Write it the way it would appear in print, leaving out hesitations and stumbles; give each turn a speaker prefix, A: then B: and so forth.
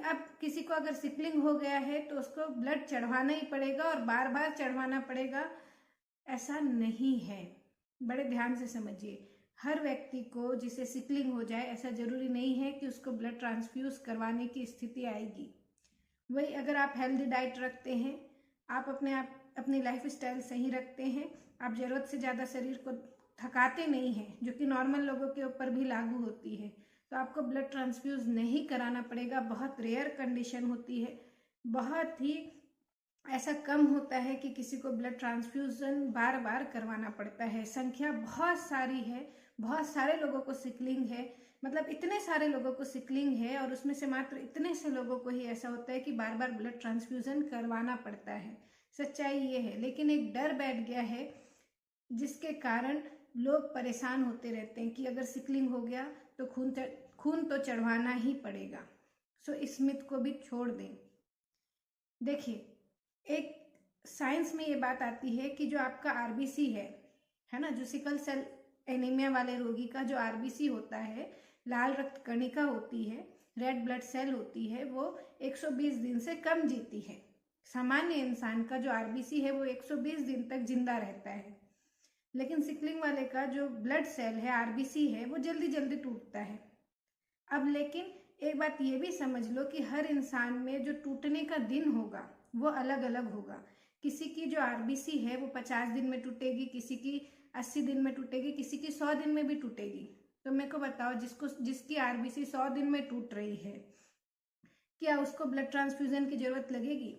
A: अब किसी को अगर सिकलिंग हो गया है तो उसको ब्लड चढ़वाना ही पड़ेगा और बार बार चढ़वाना पड़ेगा, ऐसा नहीं है। बड़े ध्यान से समझिए, हर व्यक्ति को जिसे सिकलिंग हो जाए ऐसा जरूरी नहीं है कि उसको ब्लड ट्रांसफ्यूज करवाने की स्थिति आएगी। वही अगर आप हेल्दी डाइट रखते हैं, आप अपनी लाइफ स्टाइल सही रखते हैं, आप ज़रूरत से ज़्यादा शरीर को थकाते नहीं हैं, जो कि नॉर्मल लोगों के ऊपर भी लागू होती है, तो आपको ब्लड ट्रांसफ्यूज नहीं कराना पड़ेगा। बहुत रेयर कंडीशन होती है, बहुत ही ऐसा कम होता है कि किसी को ब्लड ट्रांसफ्यूजन बार बार करवाना पड़ता है। संख्या बहुत सारी है, बहुत सारे लोगों को सिकलिंग है, मतलब इतने सारे लोगों को सिकलिंग है और उसमें से मात्र इतने से लोगों को ही ऐसा होता है कि बार बार ब्लड ट्रांसफ्यूजन करवाना पड़ता है। सच्चाई ये है, लेकिन एक डर बैठ गया है जिसके कारण लोग परेशान होते रहते हैं कि अगर सिकलिंग हो गया तो खून तो चढ़वाना ही पड़ेगा। सो इस मिथ को भी छोड़ दें। देखिए, एक साइंस में ये बात आती है कि जो आपका आरबीसी है ना, जो सिकल सेल एनीमिया वाले रोगी का जो आरबीसी होता है, लाल रक्त कणिका होती है, रेड ब्लड सेल होती है, वो 120 दिन से कम जीती है। सामान्य इंसान का जो आरबीसी है वो 120 दिन तक जिंदा रहता है, लेकिन सिकलिंग वाले का जो ब्लड सेल है, आरबीसी है, वो जल्दी जल्दी टूटता है। अब लेकिन एक बात ये भी समझ लो कि हर इंसान में जो टूटने का दिन होगा वो अलग अलग होगा। किसी की जो आरबीसी है वो 50 दिन में टूटेगी, किसी की 80 दिन में टूटेगी, किसी की 100 दिन में भी टूटेगी। तो मेरे को बताओ, जिसकी आरबीसी 100 दिन में टूट रही है, क्या उसको ब्लड ट्रांसफ्यूजन की जरूरत लगेगी?